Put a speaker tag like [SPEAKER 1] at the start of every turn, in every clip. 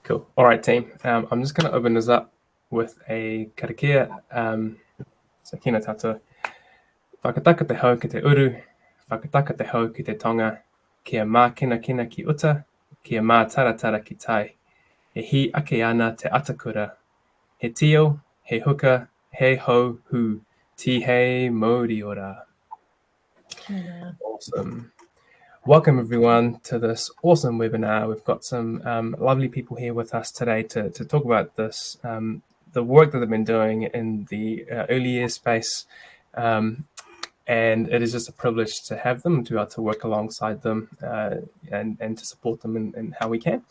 [SPEAKER 1] Cool. All right, team. I'm just going to open this up with a karakia. So kina tātou. Whakataka te hau ki te uru, whakataka te hau ki te tonga, kia mā kina kina ki uta, kia mā taratara ki tai. He hi ake ana te atakura. He tio, he huka, he ho hu, ti hei Māori ora. Awesome. Welcome everyone to this awesome webinar. We've got some lovely people here with us today to talk about this, the work that they've been doing in the early years space. And it is just a privilege to have them, to be able to work alongside them and to support them in how we can.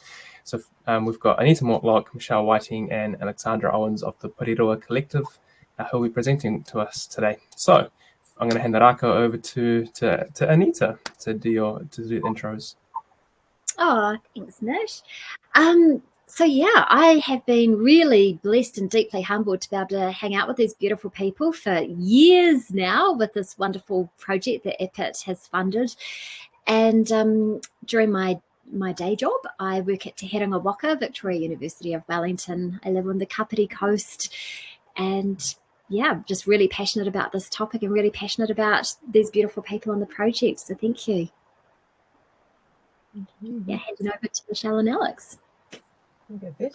[SPEAKER 1] So we've got Anita Mortlock, Michelle Whiting, and Alexandra Owens of the Porirua Collective who will be presenting to us today. So I'm going to hand the rako over to Anita to do the intros.
[SPEAKER 2] Oh, thanks, Nish. So yeah, I have been really blessed and deeply humbled to be able to hang out with these beautiful people for years now with this wonderful project that EPIT has funded. And during my day job, I work at Te Heronga Waka, Victoria University of Wellington. I live on the Kapiti coast, and yeah, I'm just really passionate about this topic and really passionate about these beautiful people on the project. So thank you. Yeah, handing over to Michelle and Alex.
[SPEAKER 3] Okay.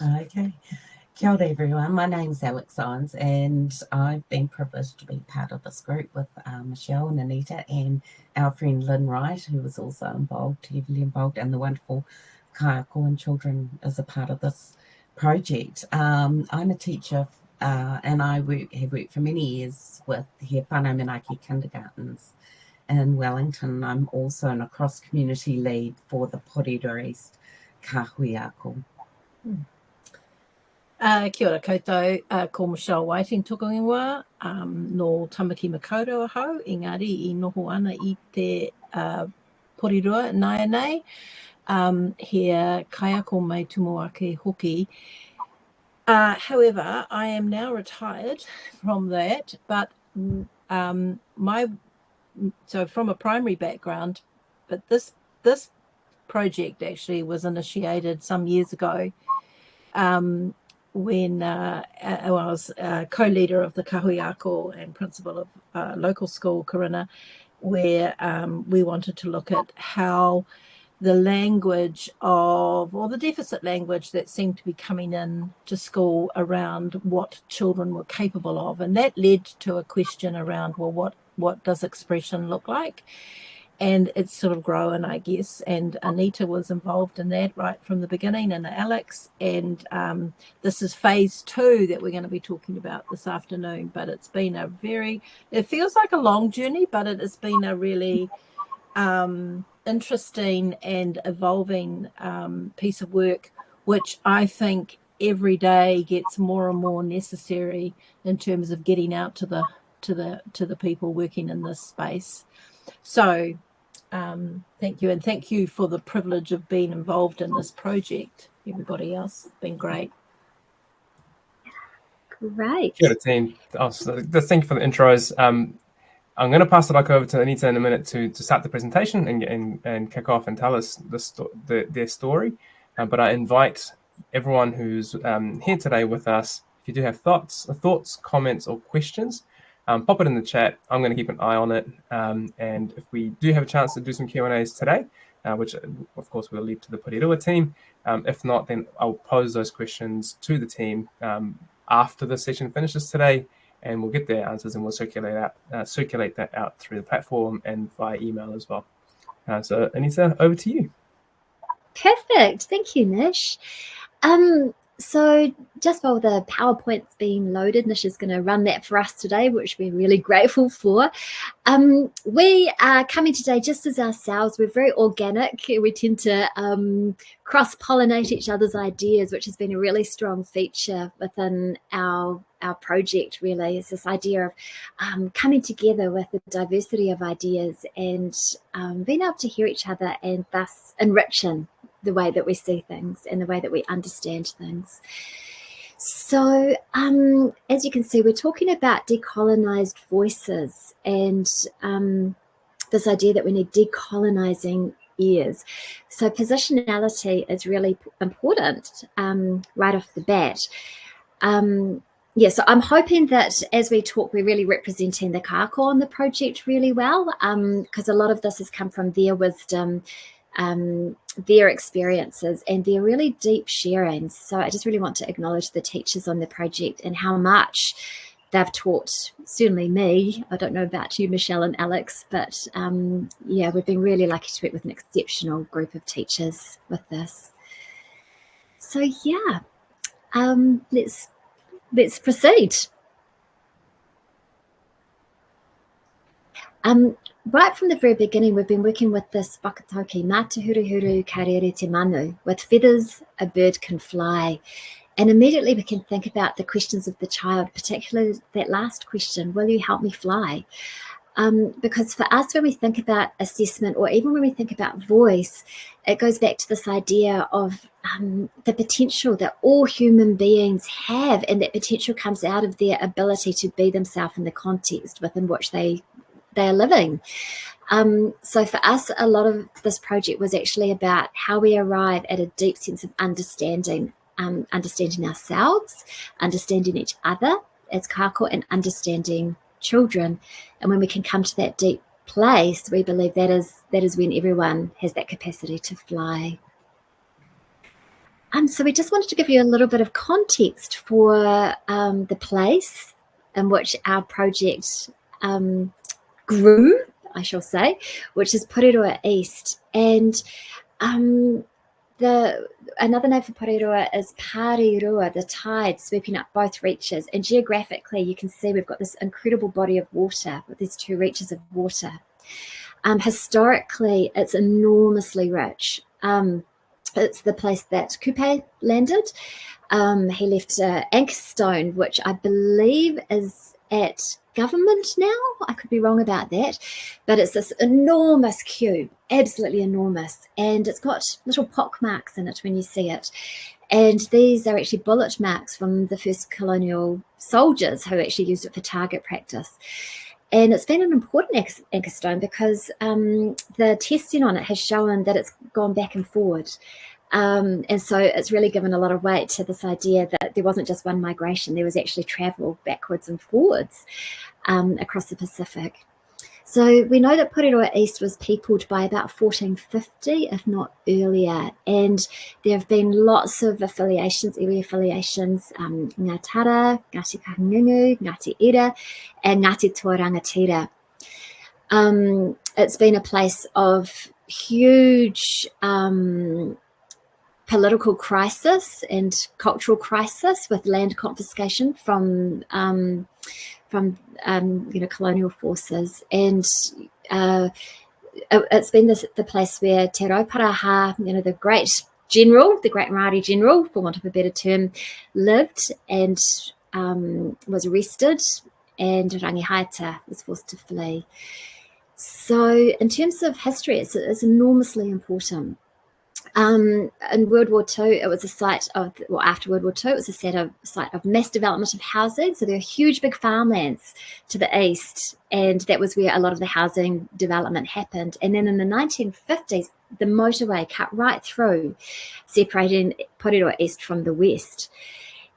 [SPEAKER 3] Kia ora everyone, my name's Alex Owens and I've been privileged to be part of this group with Michelle and Anita and our friend Lynn Wright, who was also heavily involved, and the wonderful kaiako and children as a part of this project. I'm a teacher and I have worked for many years with He Whānau Manaaki kindergartens in Wellington. I'm also an across community lead for the Porirua East Kahuiako.
[SPEAKER 4] Kia ora koutou, ko Michelle Whiting toko ingoa, no Tamaki Makaurau hau, engari I noho ana I te Porirua nai nei, he kaiako mai tumo ake hoki. However, I am now retired from that, but so from a primary background, but this project actually was initiated some years ago when I was co-leader of the Kahuiako and principal of local school Korina, where we wanted to look at how the language or the deficit language that seemed to be coming in to school around what children were capable of. And that led to a question around, well, what does expression look like? And it's sort of grown, I guess. And Anita was involved in that right from the beginning, and Alex. And this is phase 2 that we're going to be talking about this afternoon. But it's been it feels like a long journey, but it has been a really interesting and evolving piece of work, which I think every day gets more and more necessary in terms of getting out to the people working in this space. So thank you, and thank you for the privilege of being involved in this project. Everybody else, it's been great.
[SPEAKER 2] Great.
[SPEAKER 1] Kia ora team. Thank you for the intros. I'm going to pass it back over to Anita in a minute to start the presentation and kick off and tell us their story. But I invite everyone who's here today with us, if you do have thoughts, comments, or questions, pop it in the chat. I'm going to keep an eye on it. And if we do have a chance to do some Q&As today, which of course we'll leave to the Porirua team, if not, then I'll pose those questions to the team after the session finishes today, and we'll get their answers and we'll circulate that out through the platform and via email as well. So Anita, over to you.
[SPEAKER 2] Perfect. Thank you, Nish. So just while the PowerPoint's being loaded, Nish is going to run that for us today, which we're really grateful for. We are coming today just as ourselves. We're very organic. We tend to cross-pollinate each other's ideas, which has been a really strong feature within our project, really. It's this idea of coming together with a diversity of ideas and being able to hear each other and thus enriching the way that we see things and the way that we understand things. So as you can see, we're talking about decolonized voices and this idea that we need decolonizing ears. So positionality is really important right off the bat. Yeah, so I'm hoping that as we talk, we're really representing the kāko on the project really well, because a lot of this has come from their wisdom, their experiences, and their really deep sharings. So I just really want to acknowledge the teachers on the project and how much they've taught, certainly me. I don't know about you, Michelle and Alex, but yeah, we've been really lucky to work with an exceptional group of teachers with this. So yeah, let's proceed. Right from the very beginning, we've been working with this whakatauki, Mā te huruhuru ka rere te manu. With feathers, a bird can fly. And immediately we can think about the questions of the child, particularly that last question, will you help me fly? Because for us, when we think about assessment, or even when we think about voice, it goes back to this idea of the potential that all human beings have, and that potential comes out of their ability to be themselves in the context within which they are living. So for us, a lot of this project was actually about how we arrive at a deep sense of understanding, understanding ourselves, understanding each other as kāko, and understanding children. And when we can come to that deep place, we believe that is when everyone has that capacity to fly. So we just wanted to give you a little bit of context for the place in which our project grew, I shall say, which is Porirua East. And another name for Porirua is Porirua, the tide sweeping up both reaches. And geographically, you can see we've got this incredible body of water with these two reaches of water. Historically, it's enormously rich. It's the place that Kupe landed. He left an anchor stone, which I believe is at government now. I could be wrong about that, but it's this enormous cube, absolutely enormous, and it's got little pock marks in it when you see it. And these are actually bullet marks from the first colonial soldiers who actually used it for target practice. And it's been an important anchor stone because the testing on it has shown that it's gone back and forward. And so it's really given a lot of weight to this idea that there wasn't just one migration, there was actually travel backwards and forwards across the Pacific. So we know that Porirua East was peopled by about 1450, if not earlier, and there have been lots of affiliations, iwi affiliations, Ngā Tara, Ngāti Kahangungu, Ngāti Ira, and Ngāti Tuarangatira. It's been a place of huge political crisis and cultural crisis, with land confiscation from colonial forces, and it's been the place where Te Rauparaha, the great general, the great Māori general, for want of a better term, lived and was arrested, and Rangihaita was forced to flee. So in terms of history, it's enormously important. In World War II, it was a site of, well, after World War II, it was a site of mass development of housing. So there were huge, big farmlands to the east, and that was where a lot of the housing development happened. And then in the 1950s, the motorway cut right through, separating Porirua East from the west.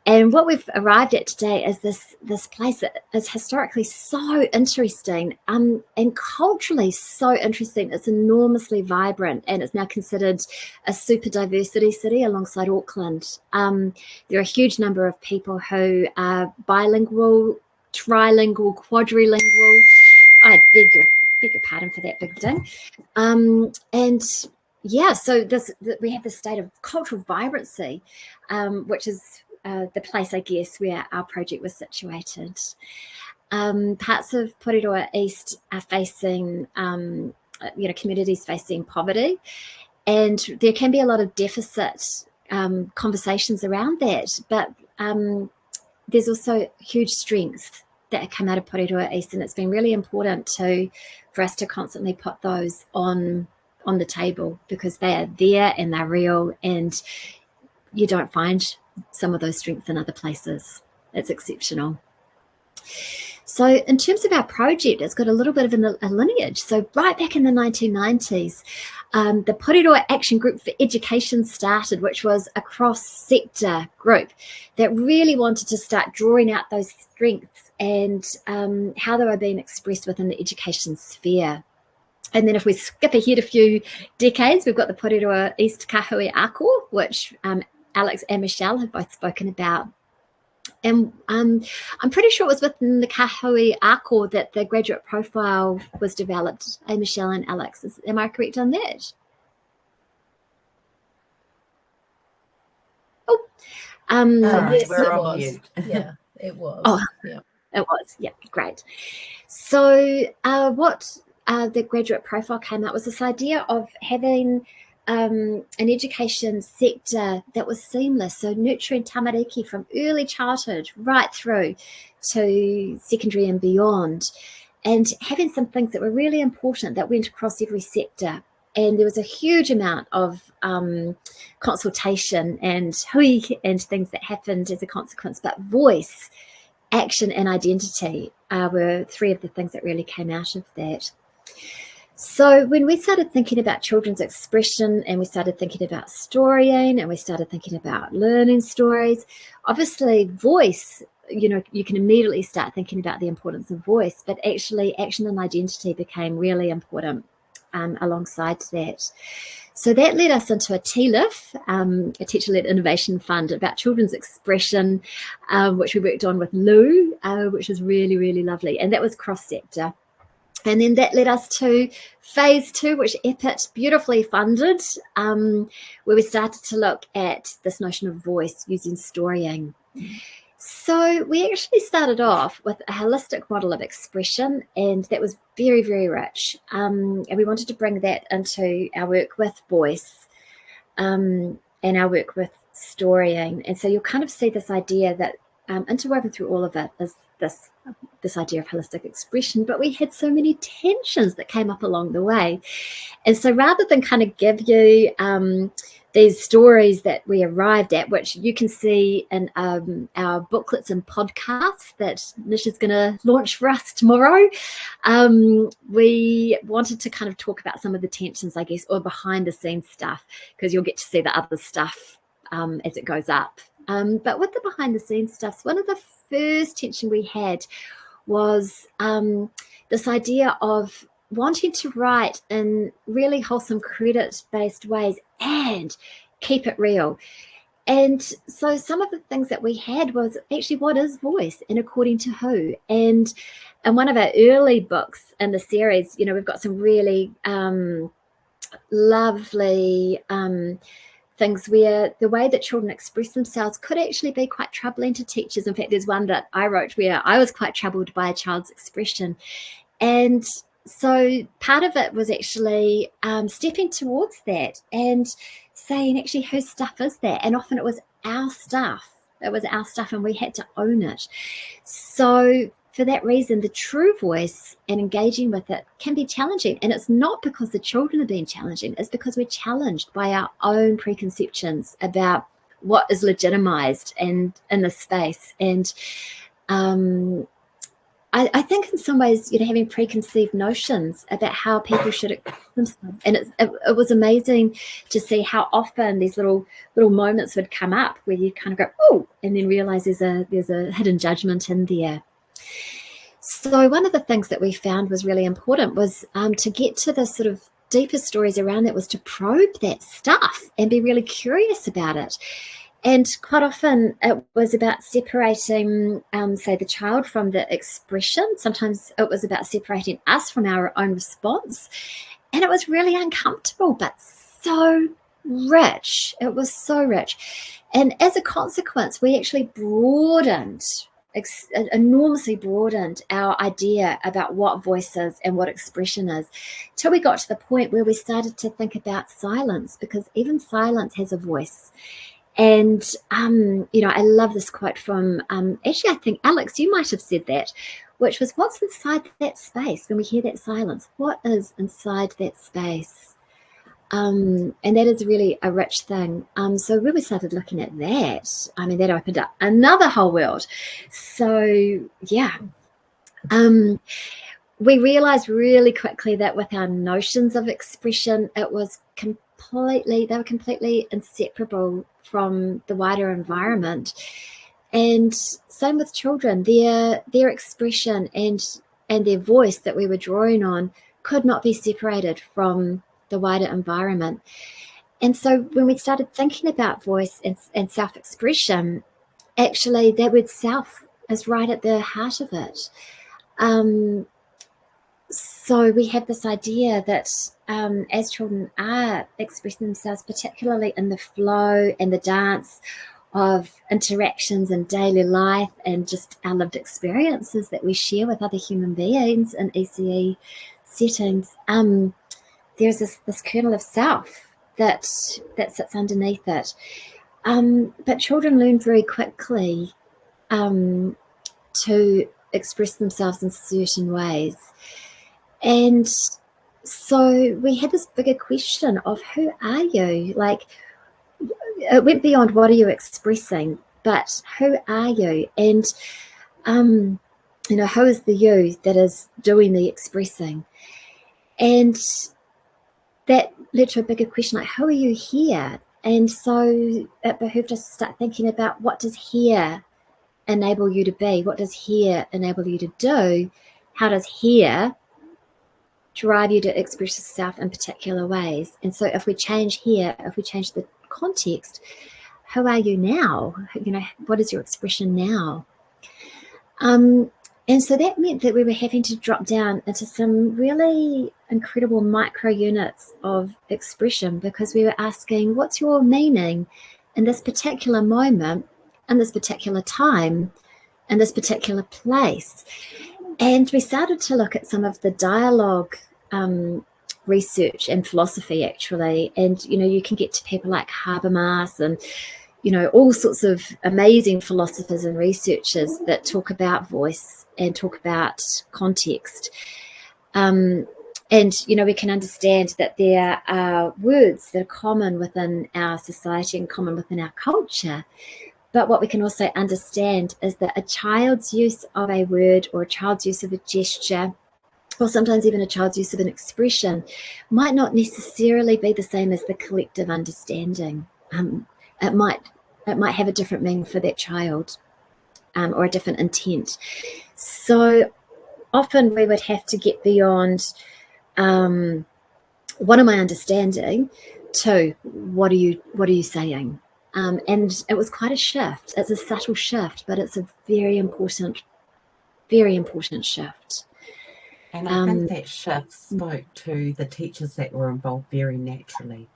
[SPEAKER 2] And what we've arrived at today is this place that is historically so interesting and culturally so interesting. It's enormously vibrant, and it's now considered a super diversity city alongside Auckland. There are a huge number of people who are bilingual, trilingual, quadrilingual. I beg your pardon for that big thing. And yeah, so we have this state of cultural vibrancy, which is the place, I guess, where our project was situated. Parts of Porirua East are facing, communities facing poverty, and there can be a lot of deficit conversations around that, but there's also huge strengths that come out of Porirua East, and it's been really important for us to constantly put those on the table, because they are there and they're real, and you don't find some of those strengths in other places. It's exceptional. So in terms of our project, it's got a little bit of a lineage. So right back in the 1990s, the Porirua Action Group for Education started, which was a cross-sector group that really wanted to start drawing out those strengths and how they were being expressed within the education sphere. And then if we skip ahead a few decades, we've got the Porirua East Kahui Ako, which Alex and Michelle have both spoken about. And I'm pretty sure it was within the Kahui Ako that the graduate profile was developed. Hey, Michelle and Alex, am I correct on that? Oh,
[SPEAKER 4] yes,
[SPEAKER 3] we're
[SPEAKER 4] it
[SPEAKER 3] on
[SPEAKER 4] was.
[SPEAKER 3] mute.
[SPEAKER 4] Yeah, it was.
[SPEAKER 2] Oh,
[SPEAKER 4] yeah.
[SPEAKER 2] It was. Yeah, great. So what the graduate profile came out was this idea of having an education sector that was seamless, so nurturing tamariki from early childhood right through to secondary and beyond, and having some things that were really important that went across every sector. And there was a huge amount of consultation and hui and things that happened as a consequence, but voice, action and identity were three of the things that really came out of that. So when we started thinking about children's expression and we started thinking about storying and we started thinking about learning stories, obviously voice, you know, you can immediately start thinking about the importance of voice, but actually action and identity became really important alongside that. So that led us into a TLIF, a teacher-led innovation fund about children's expression, which we worked on with Lou, which was really, really lovely. And that was cross-sector. And then that led us to phase 2, which EPIT beautifully funded, where we started to look at this notion of voice using storying. So we actually started off with a holistic model of expression, and that was very, very rich. And we wanted to bring that into our work with voice and our work with storying. And so you'll kind of see this idea that interwoven through all of it is this idea of holistic expression, but we had so many tensions that came up along the way. And so rather than kind of give you these stories that we arrived at, which you can see in our booklets and podcasts that Nish is going to launch for us tomorrow, we wanted to kind of talk about some of the tensions, I guess, or behind the scenes stuff, because you'll get to see the other stuff as it goes up. But with the behind the scenes stuff, one of the first tension we had was this idea of wanting to write in really wholesome credit-based ways and keep it real. And so some of the things that we had was actually, what is voice and according to who? And in one of our early books in the series, you know, we've got some really lovely things where the way that children express themselves could actually be quite troubling to teachers. In fact, there's one that I wrote where I was quite troubled by a child's expression. And so part of it was actually stepping towards that and saying, actually, whose stuff is that? And often it was our stuff. It was our stuff and we had to own it. So for that reason, the true voice and engaging with it can be challenging. And it's not because the children are being challenging. It's because we're challenged by our own preconceptions about what is legitimized and in the space. And I think in some ways, you know, having preconceived notions about how people should express themselves. And it was amazing to see how often these little moments would come up where you kind of go, oh, and then realize there's a hidden judgment in there. So one of the things that we found was really important was to get to the sort of deeper stories around that was to probe that stuff and be really curious about it. And quite often it was about separating, say, the child from the expression. Sometimes it was about separating us from our own response. And it was really uncomfortable, but so rich. It was so rich. And as a consequence, we actually enormously broadened our idea about what voice is and what expression is, till we got to the point where we started to think about silence, because even silence has a voice. And, you know, I love this quote from, actually, I think, Alex, you might have said that, which was, what's inside that space when we hear that silence? What is inside that space? And that is really a rich thing. So when we started looking at that, I mean, that opened up another whole world. So, yeah. We realized really quickly that with our notions of expression, they were completely inseparable from the wider environment. And same with children, their expression and their voice that we were drawing on could not be separated from the wider environment. And so when we started thinking about voice and self-expression, actually that word self is right at the heart of it. So we have this idea that as children are expressing themselves, particularly in the flow and the dance of interactions in daily life and just our lived experiences that we share with other human beings in ECE settings, there's this kernel of self that sits underneath it. But children learn very quickly to express themselves in certain ways. And so we had this bigger question of who are you? Like, it went beyond what are you expressing, but who are you? And, who is the you that is doing the expressing? And that led to a bigger question, like, who are you here? And so it behooved us to start thinking about, what does here enable you to be? What does here enable you to do? How does here drive you to express yourself in particular ways? And so if we change here, if we change the context, who are you now? What is your expression now? And so that meant that we were having to drop down into some really incredible micro units of expression, because we were asking, what's your meaning in this particular moment, in this particular time, in this particular place? And we started to look at some of the dialogue research and philosophy, actually. And, you can get to people like Habermas and, all sorts of amazing philosophers and researchers that talk about voice and talk about context. And, we can understand that there are words that are common within our society and common within our culture. But what we can also understand is that a child's use of a word, or a child's use of a gesture, or sometimes even a child's use of an expression, might not necessarily be the same as the collective understanding. It might have a different meaning for that child, or a different intent. So often we would have to get beyond what am I understanding to what are you saying? And it was quite a shift. It's a subtle shift, but it's a very important shift.
[SPEAKER 3] And I think that shift spoke to the teachers that were involved very naturally,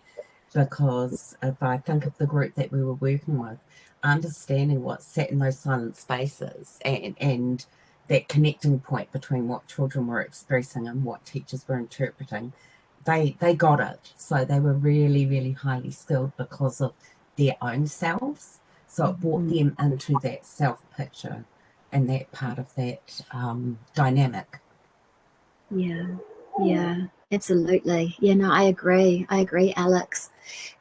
[SPEAKER 3] because if I think of the group that we were working with, understanding what sat in those silent spaces and that connecting point between what children were expressing and what teachers were interpreting, they got it. So they were really, really highly skilled because of their own selves. So it brought them into that self picture and that part of that dynamic.
[SPEAKER 2] Yeah, absolutely. Yeah, no, I agree, Alex.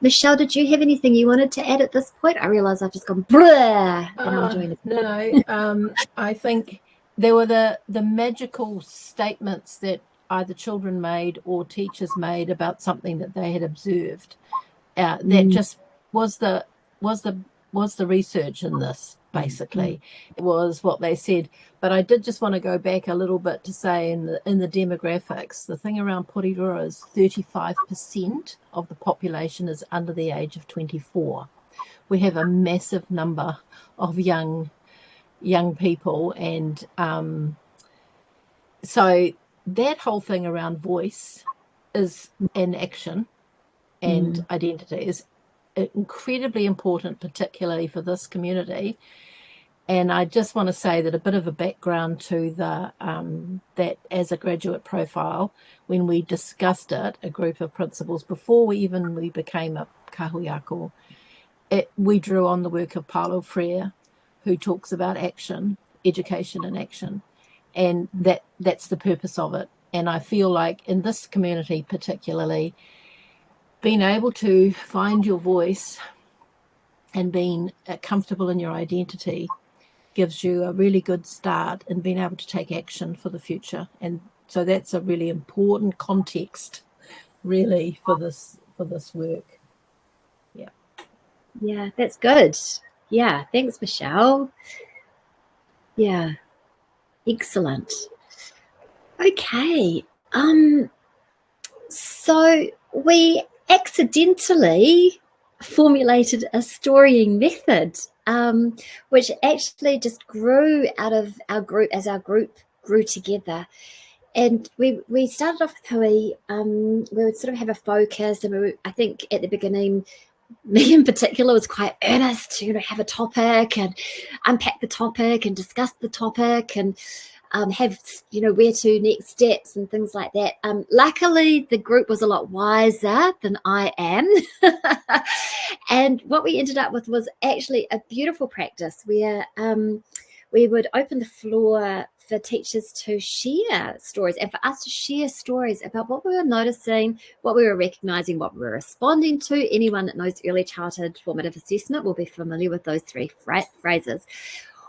[SPEAKER 2] Michelle, did you have anything you wanted to add at this point? I realise I've just gone blah, and I'm doing it.
[SPEAKER 4] No, I think there were the magical statements that either children made or teachers made about something that they had observed. That just was the research in this. Basically, it was what they said. But I did just want to go back a little bit to say in the demographics, the thing around Porirua is 35% of the population is under the age of 24. We have a massive number of young people, and so that whole thing around voice is in action and identity is incredibly important, particularly for this community. And I just want to say that a bit of a background to the that as a graduate profile, when we discussed it, a group of principals, before we became a kahuiako, we drew on the work of Paulo Freire, who talks about action, education and action, and that's the purpose of it. And I feel like in this community particularly, being able to find your voice and being comfortable in your identity gives you a really good start in being able to take action for the future. And so that's a really important context, really, for this work. Yeah.
[SPEAKER 2] Yeah, that's good. Yeah, thanks, Michelle. Yeah, excellent. Okay, so we accidentally formulated a storying method, which actually just grew out of our group as our group grew together. And we started off with Hui. We would sort of have a focus, and I think at the beginning, me in particular was quite earnest to have a topic and unpack the topic and discuss the topic and have where to next steps and things like that. Luckily, the group was a lot wiser than I am, and what we ended up with was actually a beautiful practice where we would open the floor for teachers to share stories and for us to share stories about what we were noticing, what we were recognizing, what we were responding to. Anyone that knows early childhood formative assessment will be familiar with those three phrases.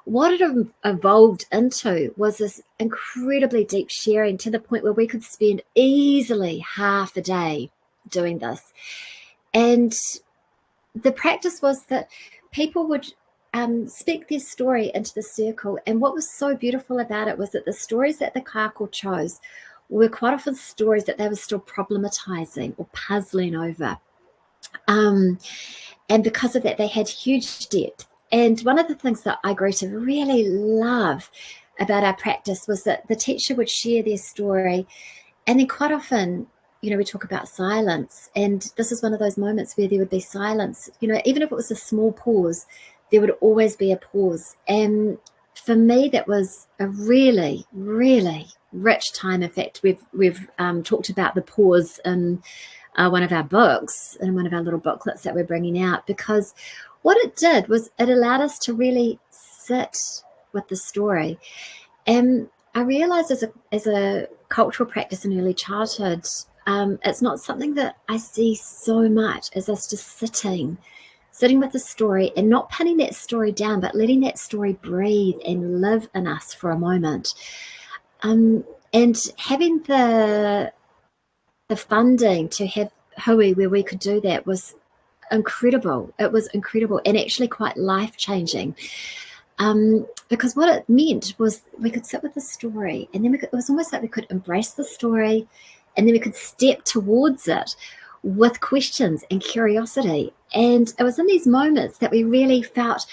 [SPEAKER 2] What it evolved into was this incredibly deep sharing, to the point where we could spend easily half a day doing this. And the practice was that people would speak their story into the circle. And what was so beautiful about it was that the stories that the kāko chose were quite often stories that they were still problematizing or puzzling over. And because of that, they had huge depth. And one of the things that I grew to really love about our practice was that the teacher would share their story, and then quite often, we talk about silence, and this is one of those moments where there would be silence. Even if it was a small pause, there would always be a pause. And for me, that was a really, really rich time. In fact, we've talked about the pause in one of our books, in one of our little booklets that we're bringing out, because what it did was it allowed us to really sit with the story. And I realized as a cultural practice in early childhood, it's not something that I see so much as us just sitting with the story and not pinning that story down, but letting that story breathe and live in us for a moment. And having the funding to have Hui where we could do that was incredible. It was incredible and actually quite life-changing. Because what it meant was we could sit with the story, and then it was almost like we could embrace the story, and then we could step towards it with questions and curiosity. And it was in these moments that we really felt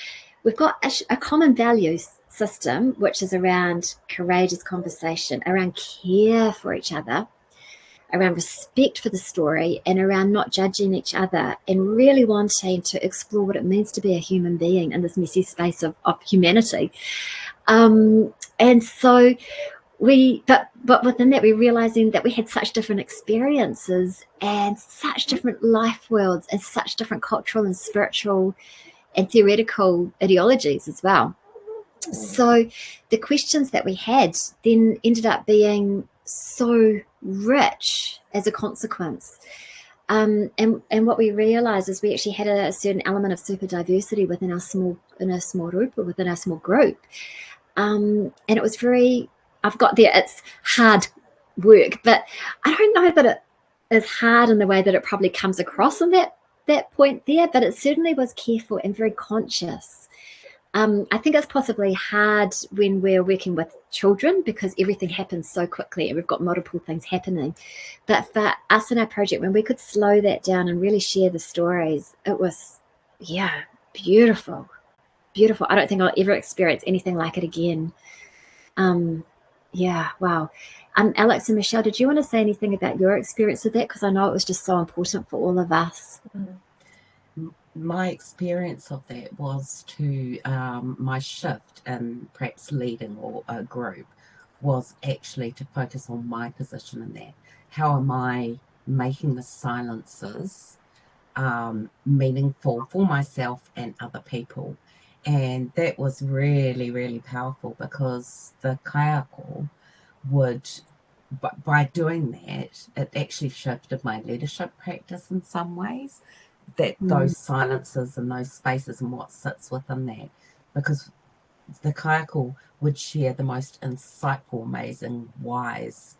[SPEAKER 2] we've got a common value system, which is around courageous conversation, around care for each other, around respect for the story, and around not judging each other, and really wanting to explore what it means to be a human being in this messy space of humanity. And so but within that, we're realizing that we had such different experiences and such different life worlds and such different cultural and spiritual and theoretical ideologies as well. So the questions that we had then ended up being so rich as a consequence. And what we realized is we actually had a certain element of super diversity within our small group. And it was very, I've got there, it's hard work, but I don't know that it is hard in the way that it probably comes across in that point there, but it certainly was careful and very conscious. I think it's possibly hard when we're working with children because everything happens so quickly and we've got multiple things happening. But for us in our project, when we could slow that down and really share the stories, it was, beautiful. Beautiful. I don't think I'll ever experience anything like it again. Wow. Alex and Michelle, did you want to say anything about your experience with that? Because I know it was just so important for all of us.
[SPEAKER 3] My experience of that was my shift in perhaps leading a group was actually to focus on my position in that. How am I making the silences meaningful for myself and other people? And that was really, really powerful because the kaiako would, by doing that, it actually shifted my leadership practice in some ways. That those silences and those spaces and what sits within that, because the kaiako would share the most insightful, amazing, wise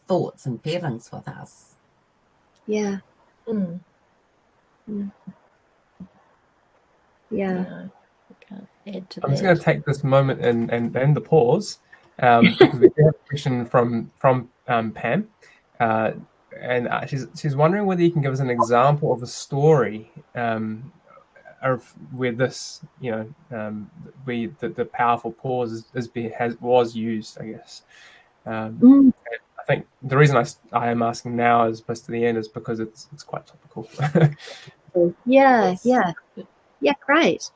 [SPEAKER 3] thoughts and feelings with us.
[SPEAKER 2] Yeah.
[SPEAKER 4] Mm.
[SPEAKER 2] Mm. Yeah.
[SPEAKER 4] No, I can't add to
[SPEAKER 1] I'm just
[SPEAKER 4] that.
[SPEAKER 1] going to take this moment and end the pause because we do have a question from Pam, and she's wondering whether you can give us an example of a story of where this, where the powerful pause was used, I guess.
[SPEAKER 2] Mm.
[SPEAKER 1] I think the reason I am asking now as opposed to the end is because it's quite topical.
[SPEAKER 2] Yeah,
[SPEAKER 4] Yes.
[SPEAKER 2] yeah. Yeah, great.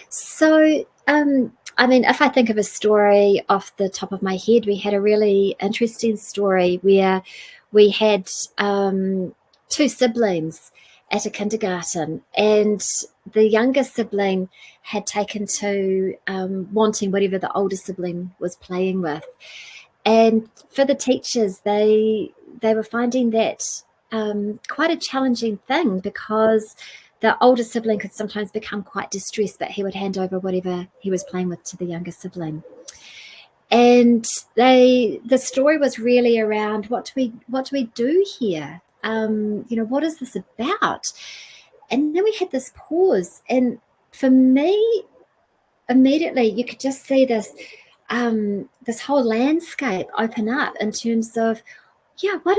[SPEAKER 2] So, I mean, if I think of a story off the top of my head, we had a really interesting story where we had two siblings at a kindergarten, and the younger sibling had taken to wanting whatever the older sibling was playing with. And for the teachers, they were finding that quite a challenging thing, because the older sibling could sometimes become quite distressed that he would hand over whatever he was playing with to the younger sibling. And the story was really around what do we do here? What is this about? And then we had this pause, and for me, immediately you could just see this this whole landscape open up in terms of, yeah, what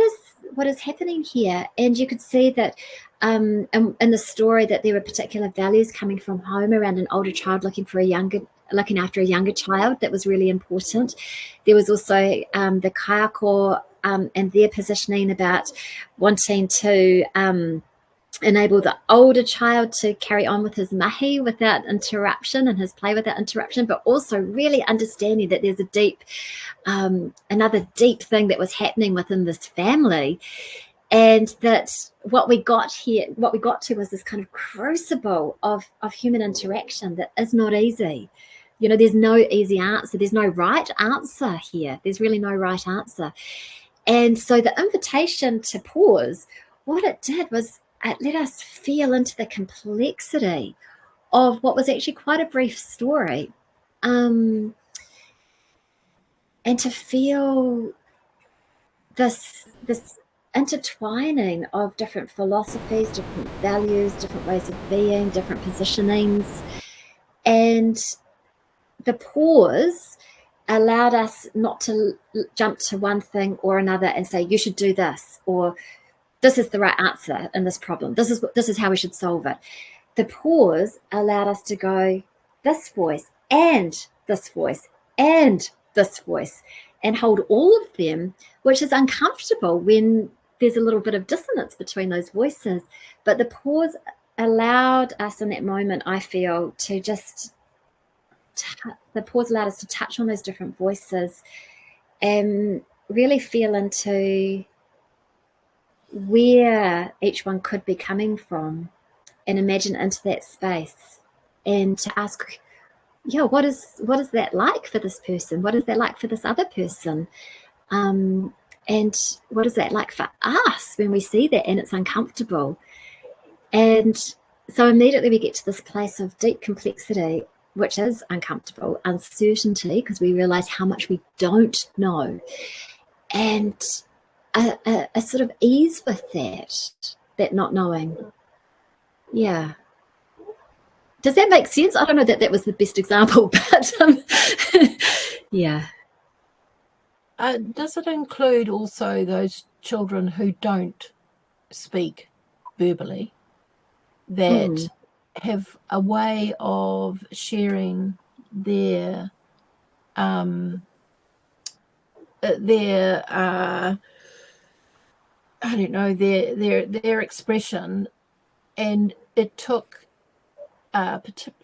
[SPEAKER 2] is happening here? And you could see that in the story that there were particular values coming from home around an older child looking after a younger child. That was really important. There was also the kaiako and their positioning about wanting to enable the older child to carry on with his mahi without interruption and his play without interruption, but also really understanding that there's a deep, another deep thing that was happening within this family, and that what we got to was this kind of crucible of human interaction that is not easy. There's no easy answer. There's no right answer here. There's really no right answer. And so the invitation to pause, what it did was it let us feel into the complexity of what was actually quite a brief story, and to feel this intertwining of different philosophies, different values, different ways of being, different positionings. And the pause allowed us not to jump to one thing or another and say, you should do this, or this is the right answer in this problem. This is how we should solve it. The pause allowed us to go, this voice and this voice and this voice, and hold all of them, which is uncomfortable when there's a little bit of dissonance between those voices. But the pause allowed us in that moment, I feel, to just the pause allowed us to touch on those different voices and really feel into where each one could be coming from, and imagine into that space, and to ask, what is that like for this person? What is that like for this other person? And what is that like for us when we see that and it's uncomfortable? And so immediately we get to this place of deep complexity, which is uncomfortable, uncertainty, because we realize how much we don't know, and a sort of ease with that not knowing. Yeah. Does that make sense? I don't know that was the best example, but yeah.
[SPEAKER 4] Does it include also those children who don't speak verbally, that have a way of sharing their their expression, and it took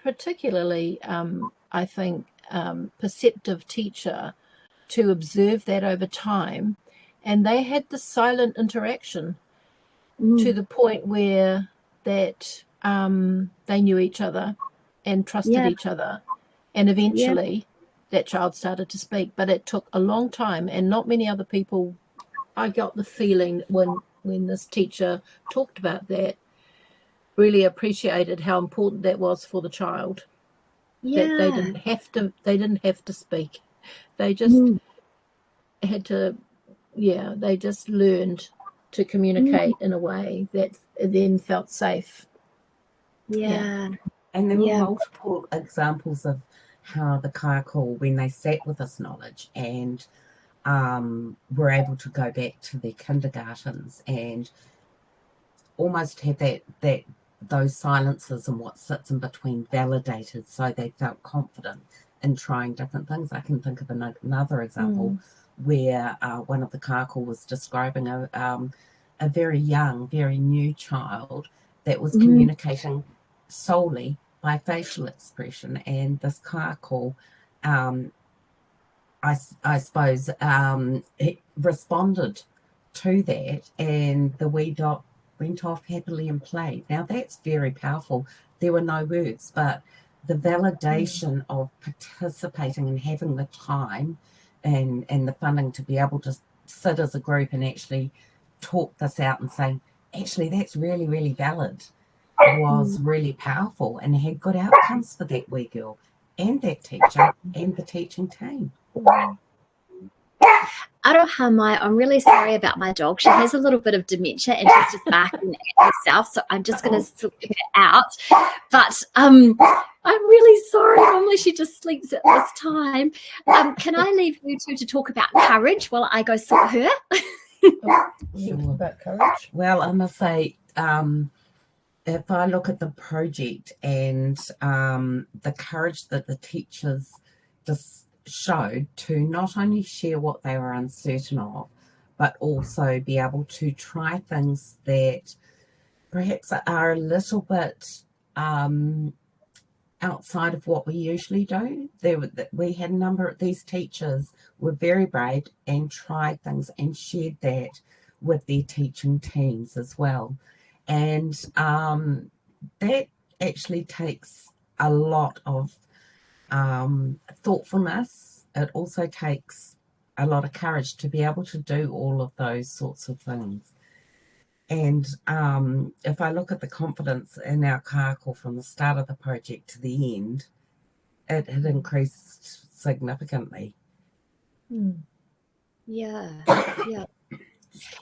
[SPEAKER 4] particularly I think perceptive teacher to observe that over time, and they had the silent interaction to the point where that they knew each other and trusted each other, and eventually that child started to speak. But it took a long time, and not many other people, I got the feeling when this teacher talked about that, really appreciated how important that was for the child. that they didn't have to speak. They just had to, they just learned to communicate in a way that then felt safe.
[SPEAKER 2] Yeah.
[SPEAKER 3] And there were multiple examples of how the kāko, when they sat with this knowledge and were able to go back to their kindergartens and almost have those silences and what sits in between validated, so they felt confident in trying different things. I can think of another example where one of the kāko was describing a very young, very new child that was communicating solely by facial expression, and this kāko, I suppose, it responded to that, and the wee dot went off happily and played. Now that's very powerful. There were no words, but the validation of participating and having the time and the funding to be able to sit as a group and actually talk this out and say, actually, that's really, really valid, was really powerful and had good outcomes for that wee girl and that teacher and the teaching team.
[SPEAKER 2] Aroha, I'm really sorry about my dog. She has a little bit of dementia and she's just barking at herself, so I'm just going to sort her out. But I'm really sorry. Normally she just sleeps at this time. Can I leave you two to talk about courage while I go sort her?
[SPEAKER 4] Sure. About courage?
[SPEAKER 3] Well, I must say, if I look at the project and the courage that the teachers just showed to not only share what they were uncertain of, but also be able to try things that perhaps are a little bit outside of what we usually do. We had a number of these teachers were very brave and tried things and shared that with their teaching teams as well. And that actually takes a lot of thoughtfulness. It also takes a lot of courage to be able to do all of those sorts of things. And if I look at the confidence in our kāko from the start of the project to the end, it had increased significantly.
[SPEAKER 2] Yeah.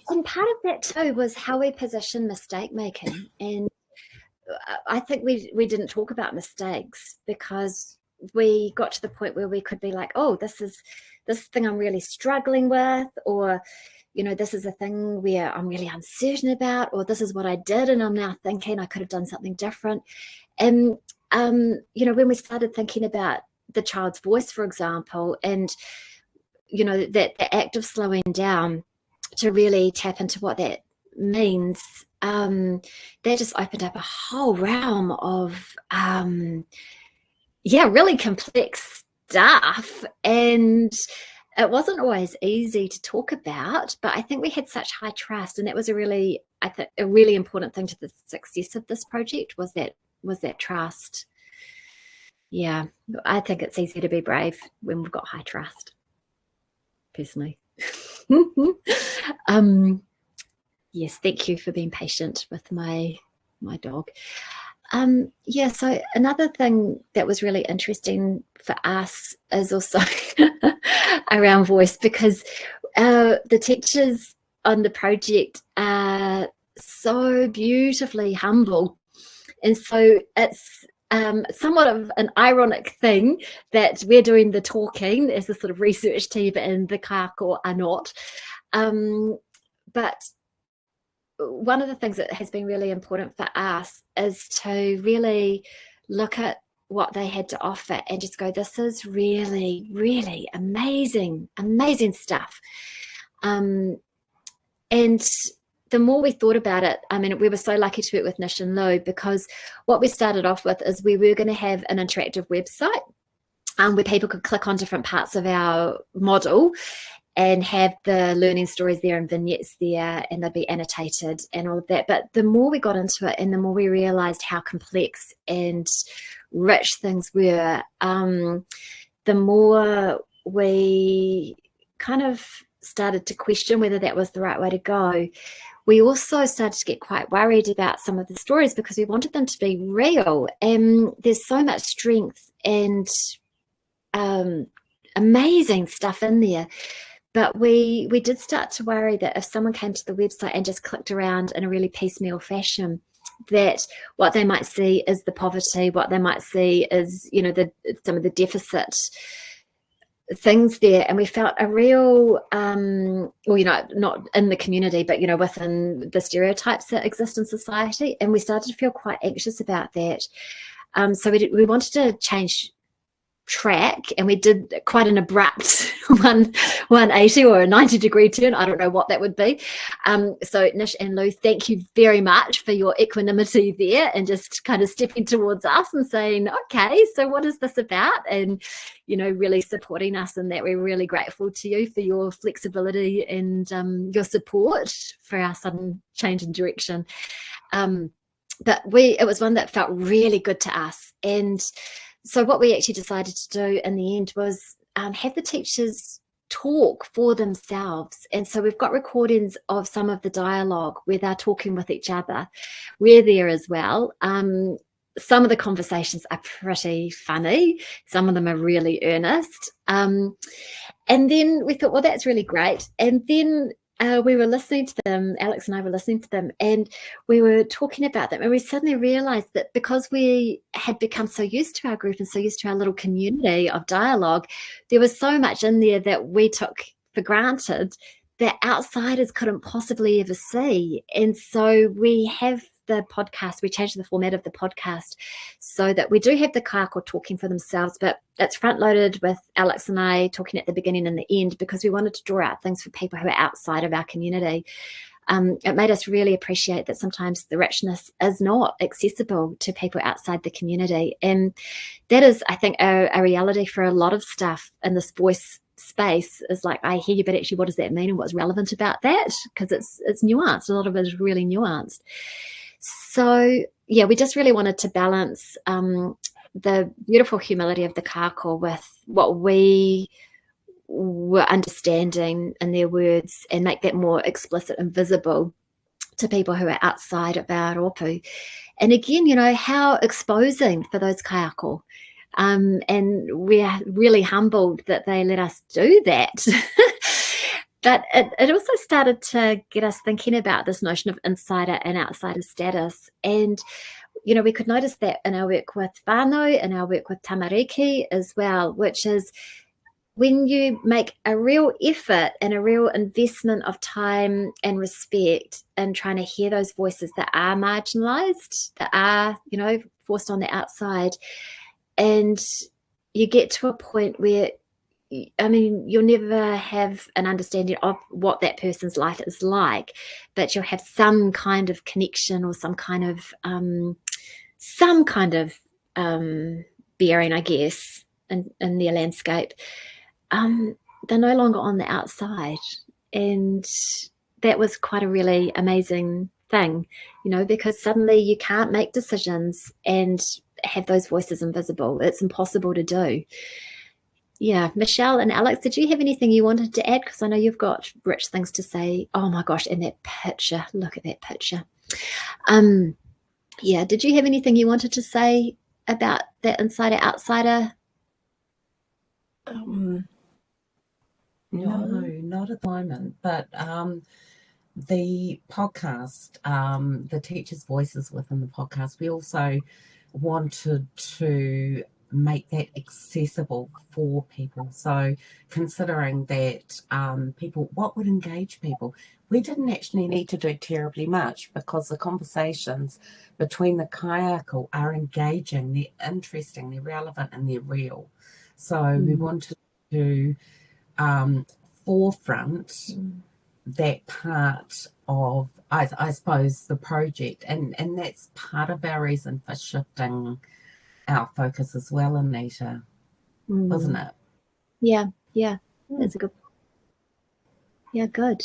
[SPEAKER 2] And part of that too was how we position mistake making. And I think we didn't talk about mistakes because we got to the point where we could be like, oh, this thing I'm really struggling with, or this is a thing where I'm really uncertain about, or this is what I did and I'm now thinking I could have done something different. And when we started thinking about the child's voice, for example, and that the act of slowing down to really tap into what that means, that just opened up a whole realm of really complex stuff. And it wasn't always easy to talk about, but I think we had such high trust, and that was a really important thing to the success of this project was that trust. Yeah, I think it's easy to be brave when we've got high trust, personally. Yes, thank you for being patient with my dog. So another thing that was really interesting for us is also around voice, because the teachers on the project are so beautifully humble, and so it's somewhat of an ironic thing that we're doing the talking as a sort of research team and the kāko are not, but one of the things that has been really important for us is to really look at what they had to offer and just go, this is really, really amazing stuff. And the more we thought about it, I mean, we were so lucky to work with Nish and Lou, because what we started off with is we were going to have an interactive website where people could click on different parts of our model and have the learning stories there and vignettes there, and they'd be annotated and all of that. But the more we got into it and the more we realised how complex and rich things were, the more we kind of started to question whether that was the right way to go. We also started to get quite worried about some of the stories because we wanted them to be real. And there's so much strength and amazing stuff in there. But we did start to worry that if someone came to the website and just clicked around in a really piecemeal fashion, that what they might see is the poverty, what they might see is, you know, some of the deficit things there. And we felt a real, well, you know, not in the community, but, you know, within the stereotypes that exist in society. And we started to feel quite anxious about that. So we wanted to change track, and we did quite an abrupt 180 or a 90-degree turn. I don't know what that would be. So Nish and Lou, thank you very much for your equanimity there and just kind of stepping towards us and saying, okay, so what is this about? And, you know, really supporting us in that. We're really grateful to you for your flexibility and your support for our sudden change in direction. But it was one that felt really good to us. And so what we actually decided to do in the end was have the teachers talk for themselves. And so we've got recordings of some of the dialogue where they're talking with each other. We're there as well. Some of the conversations are pretty funny. Some of them are really earnest. And then we thought, well, that's really great. And then we were listening to them, Alex and I were listening to them, and we were talking about them, and we suddenly realized that because we had become so used to our group and so used to our little community of dialogue, there was so much in there that we took for granted that outsiders couldn't possibly ever see. And so we have the podcast, we changed the format of the podcast so that we do have the kayako talking for themselves, but it's front loaded with Alex and I talking at the beginning and the end, because we wanted to draw out things for people who are outside of our community. It made us really appreciate that sometimes the richness is not accessible to people outside the community. And that is, I think, a reality for a lot of stuff in this voice space. Is like, I hear you, but actually what does that mean and what's relevant about that? Because it's nuanced. A lot of it is really nuanced. So yeah, we just really wanted to balance the beautiful humility of the kayako with what we were understanding in their words, and make that more explicit and visible to people who are outside of our rōpū. And again, you know, how exposing for those kayako. And we are really humbled that they let us do that. But it also started to get us thinking about this notion of insider and outsider status. And, you know, we could notice that in our work with whānau and our work with tamariki as well, which is when you make a real effort and a real investment of time and respect in trying to hear those voices that are marginalized, that are, you know, forced on the outside, and you get to a point where, I mean, you'll never have an understanding of what that person's life is like, but you'll have some kind of connection or some kind of bearing, I guess, in their landscape. They're no longer on the outside, and that was quite a really amazing thing, you know, because suddenly you can't make decisions and have those voices invisible. It's impossible to do. Yeah, Michelle and Alex, did you have anything you wanted to add? Because I know you've got rich things to say. Oh my gosh, and that picture, look at that picture. Yeah, did you have anything you wanted to say about that insider-outsider?
[SPEAKER 3] No, not at the moment, but the podcast, the teachers' voices within the podcast, we also wanted to make that accessible for people. So considering that what would engage people, we didn't actually need to do terribly much, because the conversations between the kayako are engaging, they're interesting, they're relevant, and they're real. So we wanted to forefront that part of, I suppose, the project, and that's part of our reason for shifting our focus as well, Anita, wasn't it?
[SPEAKER 2] Yeah, that's a good. Yeah, good.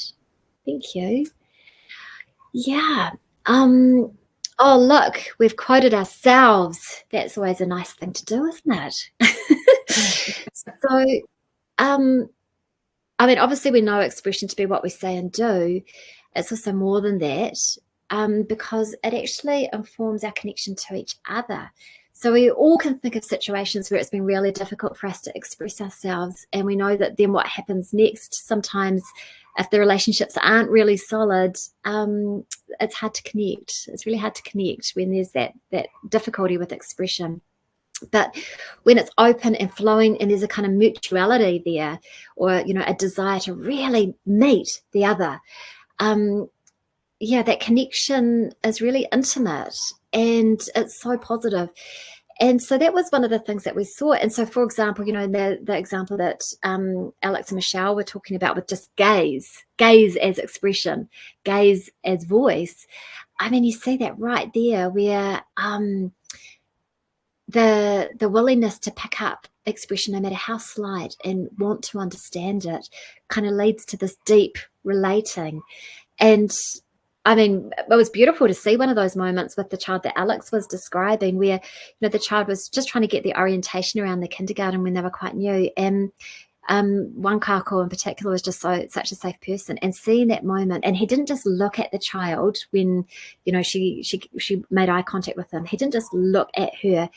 [SPEAKER 2] Thank you. Yeah. Oh, look, we've quoted ourselves. That's always a nice thing to do, isn't it? So, I mean, obviously we know expression to be what we say and do. It's also more than that, because it actually informs our connection to each other. So we all can think of situations where it's been really difficult for us to express ourselves, and we know that then what happens next, sometimes if the relationships aren't really solid, it's hard to connect. It's really hard to connect when there's that difficulty with expression. But when it's open and flowing and there's a kind of mutuality there, or, you know, a desire to really meet the other, yeah, that connection is really intimate and it's so positive. And so that was one of the things that we saw. And so, for example, you know, the example that Alex and Michelle were talking about with just gaze as expression, gaze as voice. I mean, you see that right there where the willingness to pick up expression, no matter how slight, and want to understand it, kind of leads to this deep relating. And I mean, it was beautiful to see one of those moments with the child that Alex was describing, where, you know, the child was just trying to get the orientation around the kindergarten when they were quite new. And one kako in particular was just such a safe person, and seeing that moment, and he didn't just look at the child when, you know, she made eye contact with him. He didn't just look at her,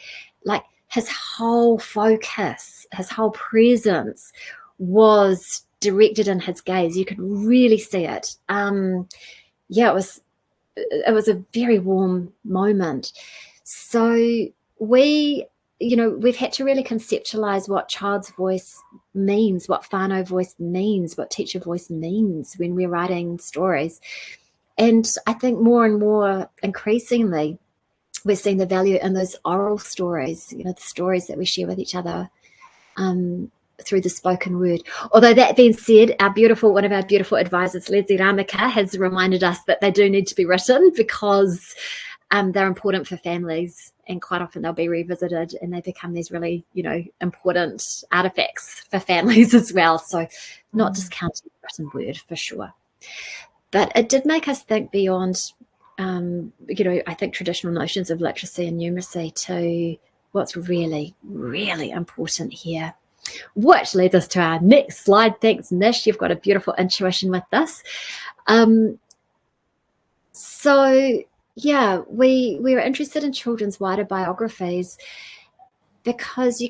[SPEAKER 2] like his whole focus, his whole presence was directed in his gaze. You could really see it. Yeah, it was a very warm moment. So we've had to really conceptualize what child's voice means, what whānau voice means, what teacher voice means when we're writing stories. And I think more and more, increasingly, we're seeing the value in those oral stories, you know, the stories that we share with each other through the spoken word. Although that being said, one of our beautiful advisors, Leslie Ramaka, has reminded us that they do need to be written because they're important for families, and quite often they'll be revisited and they become these really, you know, important artifacts for families as well. So not discounting written word for sure. But it did make us think beyond, you know, I think traditional notions of literacy and numeracy to what's really, really important here. Which leads us to our next slide. Thanks, Nish. You've got a beautiful intuition with this. So, yeah, we were interested in children's wider biographies because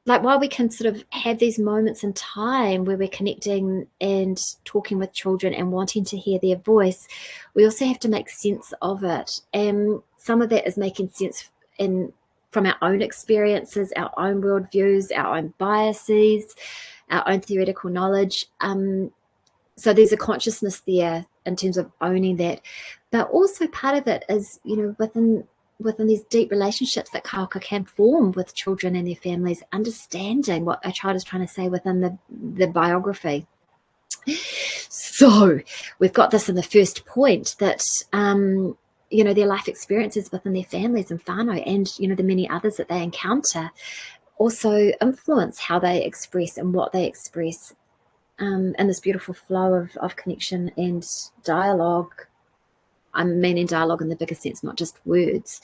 [SPEAKER 2] while we can sort of have these moments in time where we're connecting and talking with children and wanting to hear their voice, we also have to make sense of it. And some of that is making sense from our own experiences, our own worldviews, our own biases, our own theoretical knowledge. So there's a consciousness there in terms of owning that. But also part of it is, you know, within these deep relationships that kāka can form with children and their families, understanding what a child is trying to say within the biography. So we've got this in the first point that, you know, their life experiences within their families and whānau, and, you know, the many others that they encounter also influence how they express and what they express, and this beautiful flow of connection and dialogue. I mean dialogue in the bigger sense, not just words.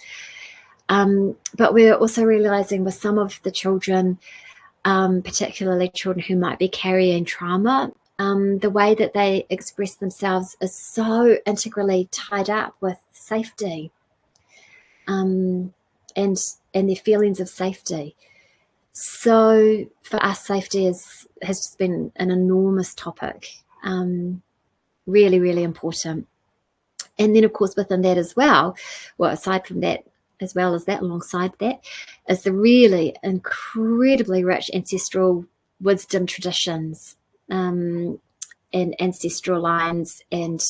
[SPEAKER 2] But we're also realizing with some of the children, particularly children who might be carrying trauma, the way that they express themselves is so integrally tied up with safety, and their feelings of safety. So for us, safety has just been an enormous topic, really, really important. And then, of course, within that as well, aside from that, as well as that, alongside that, is the really incredibly rich ancestral wisdom traditions, and ancestral lines, and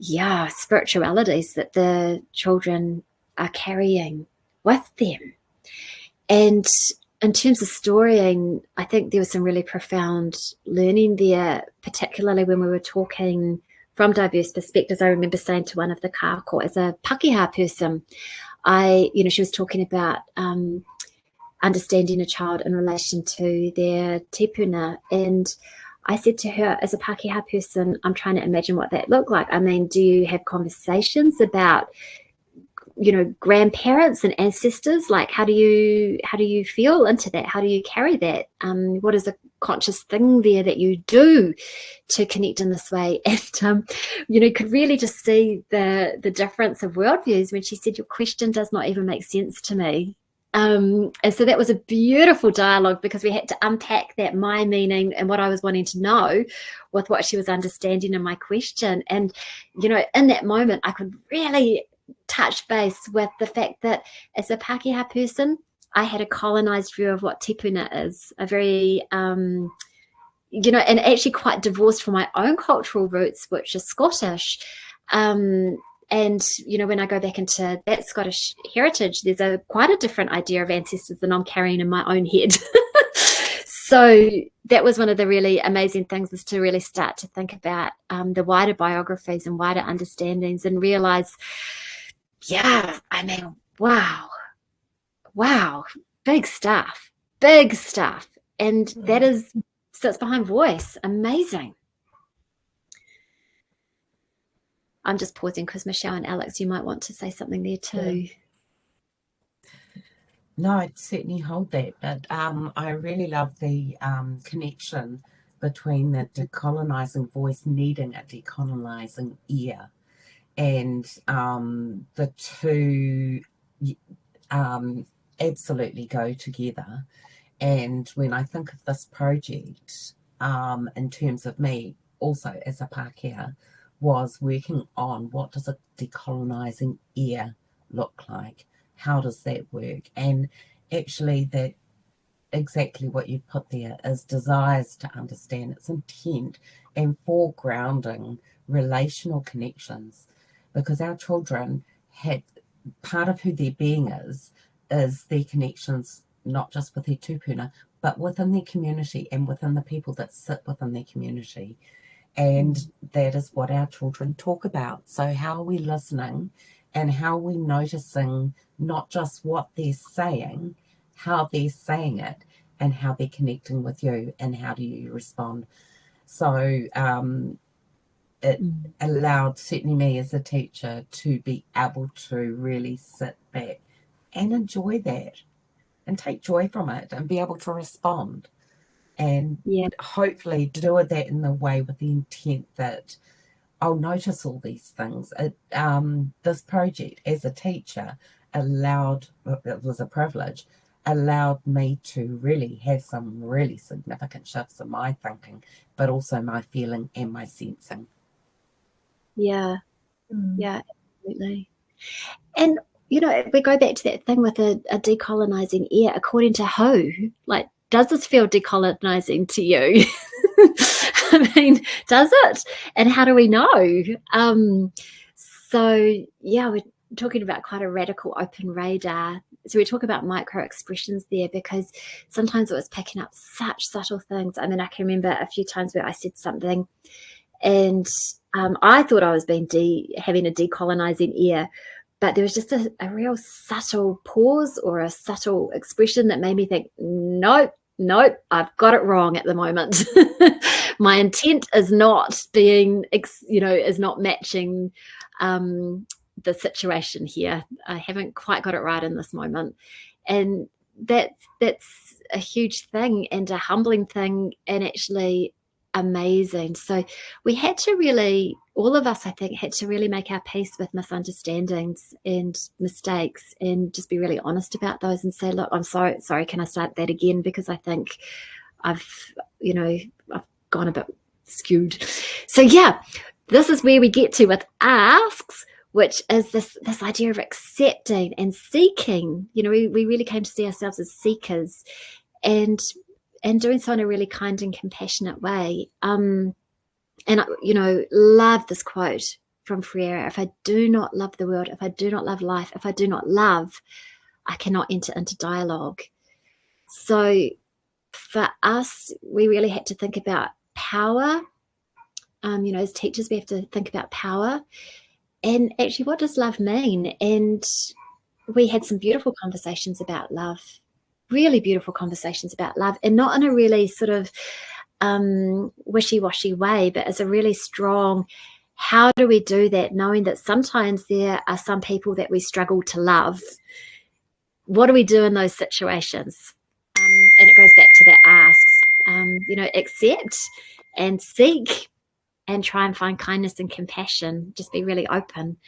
[SPEAKER 2] spiritualities that the children are carrying with them. And in terms of storying, I think there was some really profound learning there, particularly when we were talking from diverse perspectives. I remember saying to one of the kako, as a Pakeha person, she was talking about understanding a child in relation to their tipuna, and I said to her, as a Pakeha person, I'm trying to imagine what that looked like. I mean, do you have conversations about, you know, grandparents and ancestors? Like, how do you feel into that? How do you carry that? What is a conscious thing there that you do to connect in this way? And could really just see the difference of worldviews when she said, your question does not even make sense to me. And so that was a beautiful dialogue, because we had to unpack that my meaning and what I was wanting to know with what she was understanding in my question. And, you know, in that moment, I could really touch base with the fact that as a Pākehā person, I had a colonized view of what tipuna is, a very, you know, and actually quite divorced from my own cultural roots, which is Scottish. And, you know, when I go back into that Scottish heritage, there's quite a different idea of ancestors than I'm carrying in my own head. So that was one of the really amazing things, was to really start to think about the wider biographies and wider understandings, and realize, yeah, I mean, wow, big stuff. And that sits behind voice. Amazing. I'm just pausing because Michelle and Alex, you might want to say something there too.
[SPEAKER 3] Yeah. No, I'd certainly hold that, but I really love the connection between the decolonising voice needing a decolonising ear, and the two absolutely go together. And when I think of this project, in terms of me also as a Pākehā, was working on what does a decolonising ear look like? How does that work? And actually that exactly what you put there is desires to understand, its intent, and foregrounding relational connections, because our children had part of who their being is their connections, not just with their tupuna, but within their community and within the people that sit within their community. And that is what our children talk about. So how are we listening, and how are we noticing not just what they're saying, how they're saying it, and how they're connecting with you, and how do you respond? So it allowed, certainly me as a teacher, to be able to really sit back and enjoy that and take joy from it and be able to respond. And hopefully do that in the way with the intent that I'll notice all these things. This project as a teacher it was a privilege, allowed me to really have some really significant shifts in my thinking, but also my feeling and my sensing.
[SPEAKER 2] Yeah, absolutely. And, you know, we go back to that thing with a decolonising ear, according to who? Like, does this feel decolonising to you? I mean, does it? And how do we know? So, yeah, we're talking about quite a radical open radar. So we talk about micro expressions there, because sometimes it was picking up such subtle things. I mean, I can remember a few times where I said something and I thought I was having a decolonising ear, but there was just a real subtle pause or a subtle expression that made me think, nope, I've got it wrong at the moment. My intent is not being, is not matching the situation here. I haven't quite got it right in this moment. And that's a huge thing, and a humbling thing, and actually amazing. So we had to really, all of us, I think, had to really make our peace with misunderstandings and mistakes, and just be really honest about those and say, look, I'm sorry, can I start that again? Because I think I've gone a bit skewed. So yeah, this is where we get to with asks, which is this idea of accepting and seeking. You know, we really came to see ourselves as seekers, and doing so in a really kind and compassionate way. And love this quote from Freire: if I do not love the world, if I do not love life, if I do not love, I cannot enter into dialogue. So for us, we really had to think about power. As teachers, we have to think about power, and actually, what does love mean? And we had some beautiful conversations about love, really beautiful conversations about love, and not in a really sort of wishy-washy way, but as a really strong, how do we do that, knowing that sometimes there are some people that we struggle to love? What do we do in those situations? And it goes back to that asks, accept and seek and try and find kindness and compassion, just be really open.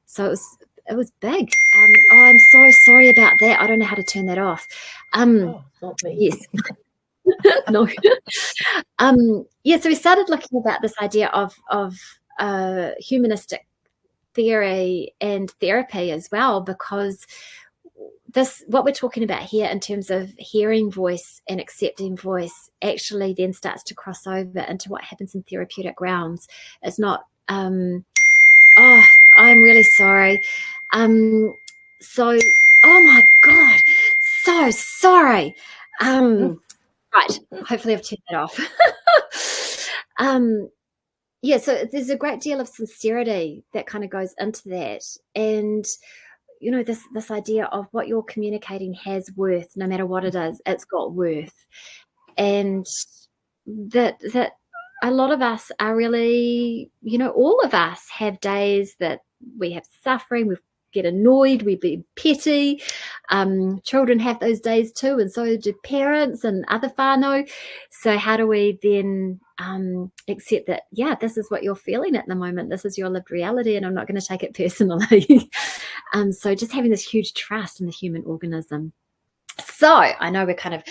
[SPEAKER 2] So it was it was big. Oh, I'm so sorry about that. I don't know how to turn that off.
[SPEAKER 4] Not me.
[SPEAKER 2] Yes. No. Yeah, so we started looking about this idea of humanistic theory and therapy as well, because what we're talking about here in terms of hearing voice and accepting voice actually then starts to cross over into what happens in therapeutic realms. It's not oh, I'm really sorry. So, oh my God, so sorry. Right, hopefully I've turned that off. Yeah, so there's a great deal of sincerity that kind of goes into that. And, you know, this idea of what you're communicating has worth, no matter what it is, it's got worth. And that a lot of us are really, you know, all of us have days that we have suffering, we get annoyed, we be petty. Children have those days too, and so do parents and other whānau. So how do we then accept that, yeah, this is what you're feeling at the moment, this is your lived reality, and I'm not going to take it personally. So just having this huge trust in the human organism. So I know we're kind of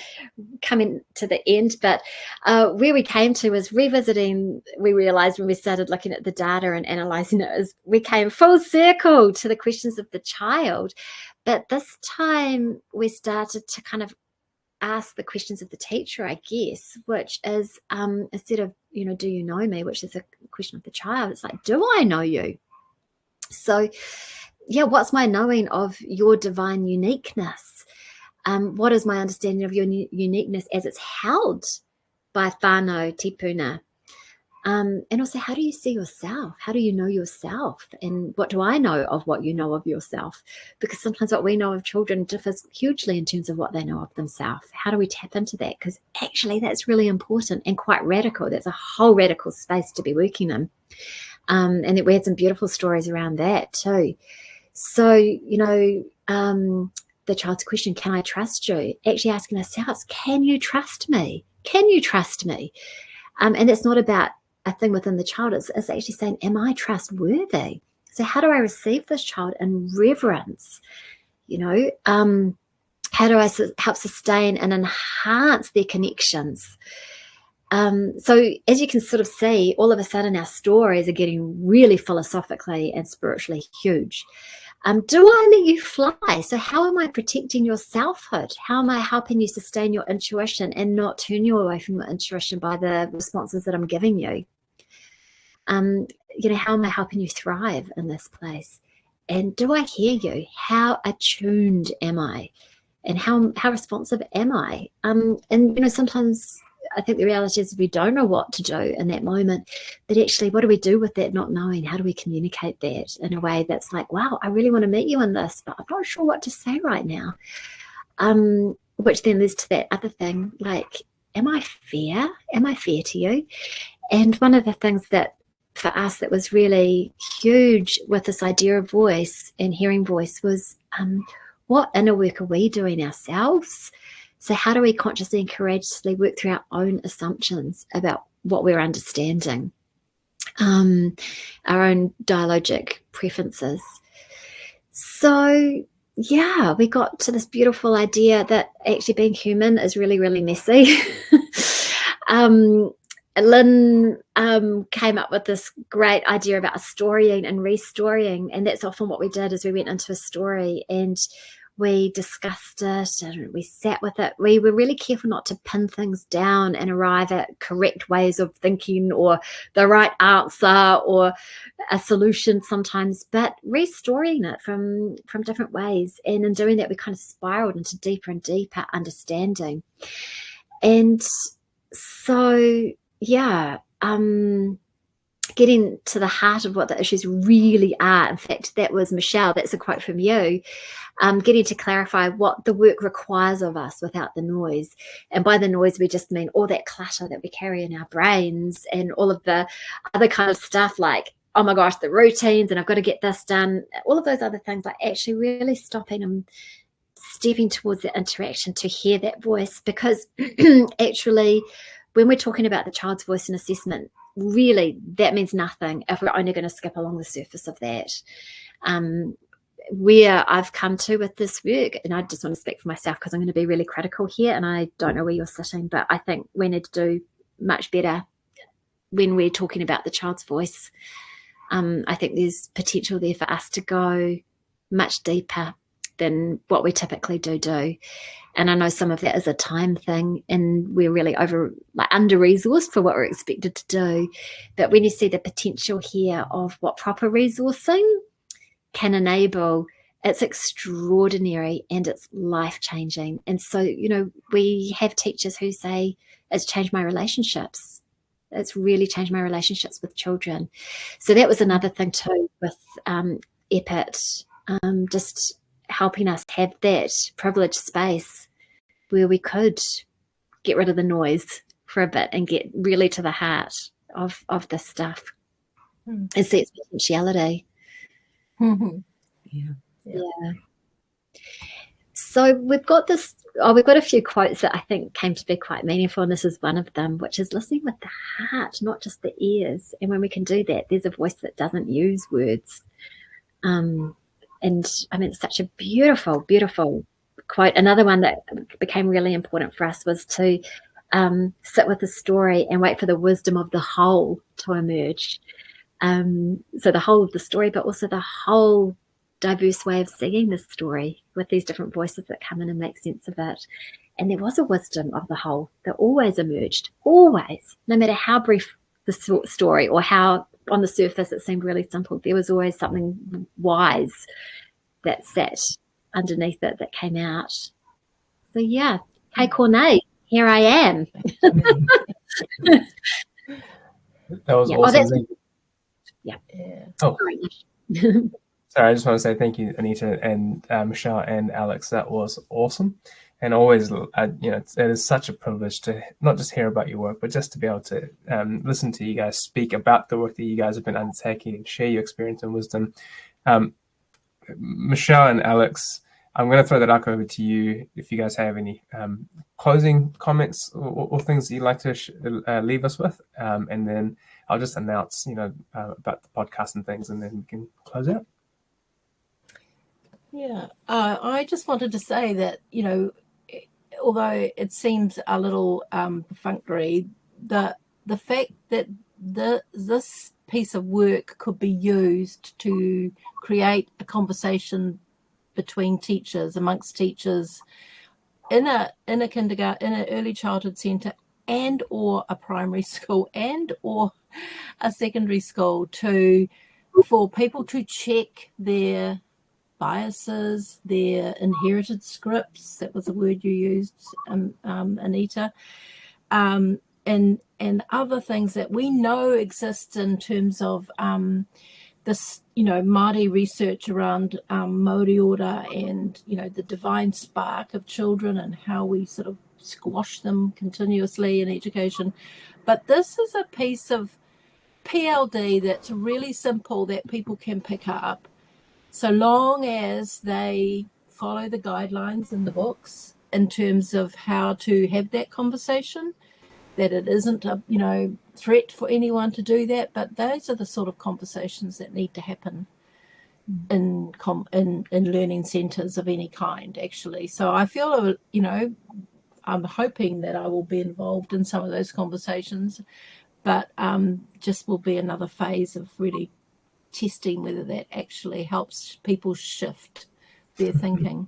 [SPEAKER 2] coming to the end, but where we came to was revisiting. We realized when we started looking at the data and analyzing it, is we came full circle to the questions of the child. But this time we started to kind of ask the questions of the teacher, I guess, which is instead of, you know, do you know me, which is a question of the child, it's like, do I know you? So yeah, what's my knowing of your divine uniqueness? What is my understanding of your uniqueness as it's held by whānau tipuna? And also, how do you see yourself? How do you know yourself? And what do I know of what you know of yourself? Because sometimes what we know of children differs hugely in terms of what they know of themselves. How do we tap into that? Because actually that's really important and quite radical. That's a whole radical space to be working in. And we had some beautiful stories around that too. So, you know, the child's question, can I trust you? Actually asking ourselves, can you trust me? Can you trust me? And it's not about a thing within the child. It's actually saying, am I trustworthy? So how do I receive this child in reverence? You know, how do I help sustain and enhance their connections? So as you can sort of see, all of a sudden our stories are getting really philosophically and spiritually huge. Do I let you fly? So how am I protecting your selfhood? How am I helping you sustain your intuition and not turn you away from your intuition by the responses that I'm giving you? You know, how am I helping you thrive in this place? And do I hear you? How attuned am I? And how responsive am I? And, you know, sometimes I think the reality is we don't know what to do in that moment, but actually what do we do with that not knowing? How do we communicate that in a way that's like, wow, I really want to meet you in this, but I'm not sure what to say right now. Which then leads to that other thing, like, am I fair? Am I fair to you? And one of the things that for us that was really huge with this idea of voice and hearing voice was what inner work are we doing ourselves? So how do we consciously and courageously work through our own assumptions about what we're understanding, our own dialogic preferences? So yeah, we got to this beautiful idea that actually being human is really, really messy. Lynn came up with this great idea about storying and restorying, and that's often what we did is we went into a story and we discussed it and we sat with it. We were really careful not to pin things down and arrive at correct ways of thinking or the right answer or a solution sometimes, but restoring it from different ways. And in doing that, we kind of spiraled into deeper and deeper understanding. And so, yeah, getting to the heart of what the issues really are. In fact, that was Michelle, that's a quote from you, getting to clarify what the work requires of us without the noise. And by the noise, we just mean all that clutter that we carry in our brains and all of the other kind of stuff like, oh my gosh, the routines and I've got to get this done, all of those other things, like actually really stopping and stepping towards that interaction to hear that voice. Because actually, when we're talking about the child's voice and assessment, really that means nothing if we're only going to skip along the surface of that. where I've come to with this work, and I just want to speak for myself because I'm going to be really critical here, and I don't know where you're sitting, but I think we need to do much better when we're talking about the child's voice. I think there's potential there for us to go much deeper than what we typically do. And I know some of that is a time thing, and we're really under-resourced for what we're expected to do. But when you see the potential here of what proper resourcing can enable, it's extraordinary and it's life-changing. And so, you know, we have teachers who say, it's changed my relationships. It's really changed my relationships with children. So that was another thing too with EPIT, just helping us have that privileged space where we could get rid of the noise for a bit and get really to the heart of this stuff and see its potentiality. Yeah. So we've got this. We've got a few quotes that I think came to be quite meaningful, and this is one of them, which is listening with the heart, not just the ears. And when we can do that, there's a voice that doesn't use words. And I mean, it's such a beautiful, beautiful quote. Another one that became really important for us was to sit with the story and wait for the wisdom of the whole to emerge. So the whole of the story, but also the whole diverse way of seeing the story with these different voices that come in and make sense of it. And there was a wisdom of the whole that always emerged, always, no matter how brief the story or how on the surface it seemed really simple. There was always something wise that sat underneath it that came out. So yeah, hey Cornet, here I am.
[SPEAKER 1] That was awesome.
[SPEAKER 2] Yeah.
[SPEAKER 1] Oh. Sorry, I just want to say thank you, Anita and Michelle and Alex. That was awesome. And always, you know, it is such a privilege to not just hear about your work, but just to be able to listen to you guys speak about the work that you guys have been undertaking and share your experience and wisdom. Michelle and Alex, I'm going to throw that back over to you if you guys have any closing comments or things that you'd like to leave us with. And then I'll just announce, you know, about the podcast and things, and then we can close out.
[SPEAKER 4] Yeah, I just wanted to say that, you know, although it seems a little perfunctory, the fact that this piece of work could be used to create a conversation between teachers, amongst teachers, in a kindergarten, in an early childhood centre, and or a primary school, and or a secondary school, for people to check their biases, their inherited scripts, that was the word you used, Anita, and other things that we know exist in terms of this, you know, Māori research around Māori order and, you know, the divine spark of children and how we sort of squash them continuously in education. But this is a piece of PLD that's really simple that people can pick up, so long as they follow the guidelines in the books in terms of how to have that conversation, that it isn't a, you know, threat for anyone to do that, but those are the sort of conversations that need to happen in learning centres of any kind, actually. So I feel, you know, I'm hoping that I will be involved in some of those conversations, but just will be another phase of really testing whether that actually helps people shift their thinking.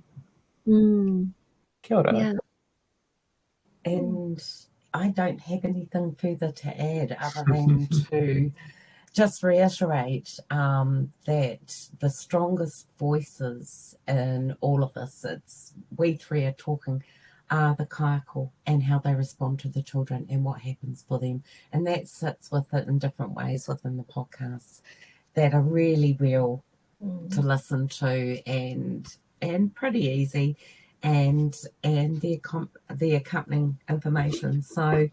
[SPEAKER 1] Kia ora.
[SPEAKER 2] Yeah.
[SPEAKER 3] And I don't have anything further to add other than to just reiterate that the strongest voices in all of this, it's we three are talking, are the kaiako and how they respond to the children and what happens for them. And that sits with it in different ways within the podcast that are really real to listen to and pretty easy, and the accompanying information. So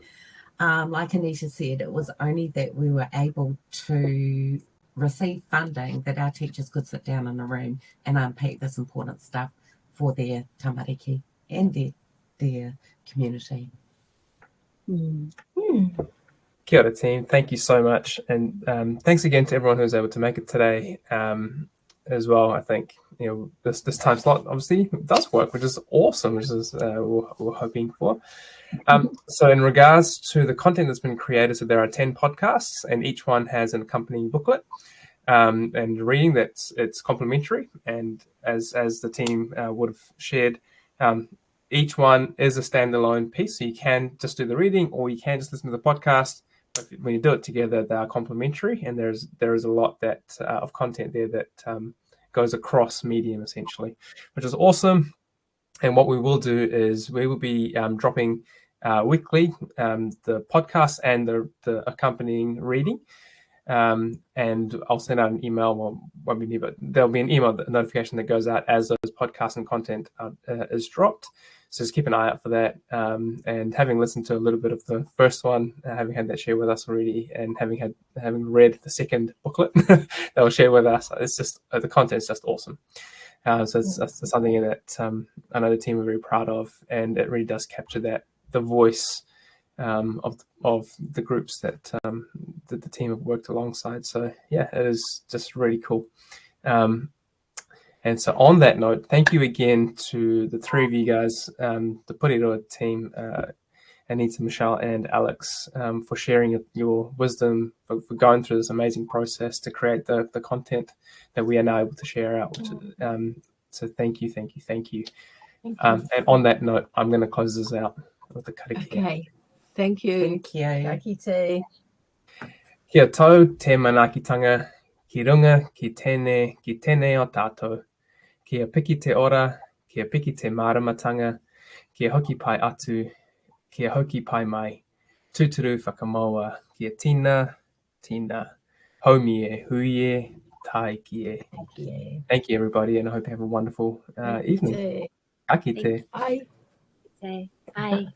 [SPEAKER 3] like Anita said, it was only that we were able to receive funding that our teachers could sit down in a room and unpack this important stuff for their tamariki and their community.
[SPEAKER 1] Kia ora, team. Thank you so much. And thanks again to everyone who was able to make it today. as well. I think this time slot obviously does work, which is awesome, which is we're hoping for. So in regards to the content that's been created, so there are 10 podcasts, and each one has an accompanying booklet and reading it's complimentary. And as the team would have shared, each one is a standalone piece, so you can just do the reading or you can just listen to the podcast. But when you do it together, they are complementary, and there is a lot that of content there that goes across medium essentially, which is awesome. And what we will do is we will be dropping weekly the podcast and the accompanying reading. And I'll send out an email. Well, won't be me, but there'll be an email notification that goes out as those podcasts and content is dropped. So just keep an eye out for that. And having listened to a little bit of the first one, having had that share with us already, and having read the second booklet that will share with us, it's just the content's just awesome. So it's something that I know the team are very proud of, and it really does capture the voice of the groups that the team have worked alongside. So yeah, it is just really cool. And so on that note, thank you again to the three of you guys, the Porirua team, Anita, Michelle, and Alex, for sharing your wisdom, for going through this amazing process to create the content that we are now able to share out. So thank you. And on that note, I'm going to close this out with the karakia.
[SPEAKER 4] Okay. Thank you.
[SPEAKER 3] Thank you.
[SPEAKER 4] Ka kite.
[SPEAKER 1] Kia tau te manakitanga, ki runga, ki tēnei o tātou. Kia piki te ora, kia piki te māramatanga, kia hoki pai atu, kia hoki pai mai. Tūturu whakamaua, kia tina, haumi e, hui e, tai ki e. Thank you, everybody, and I hope you have a wonderful evening. Ka kite.
[SPEAKER 4] Bye.
[SPEAKER 2] Bye.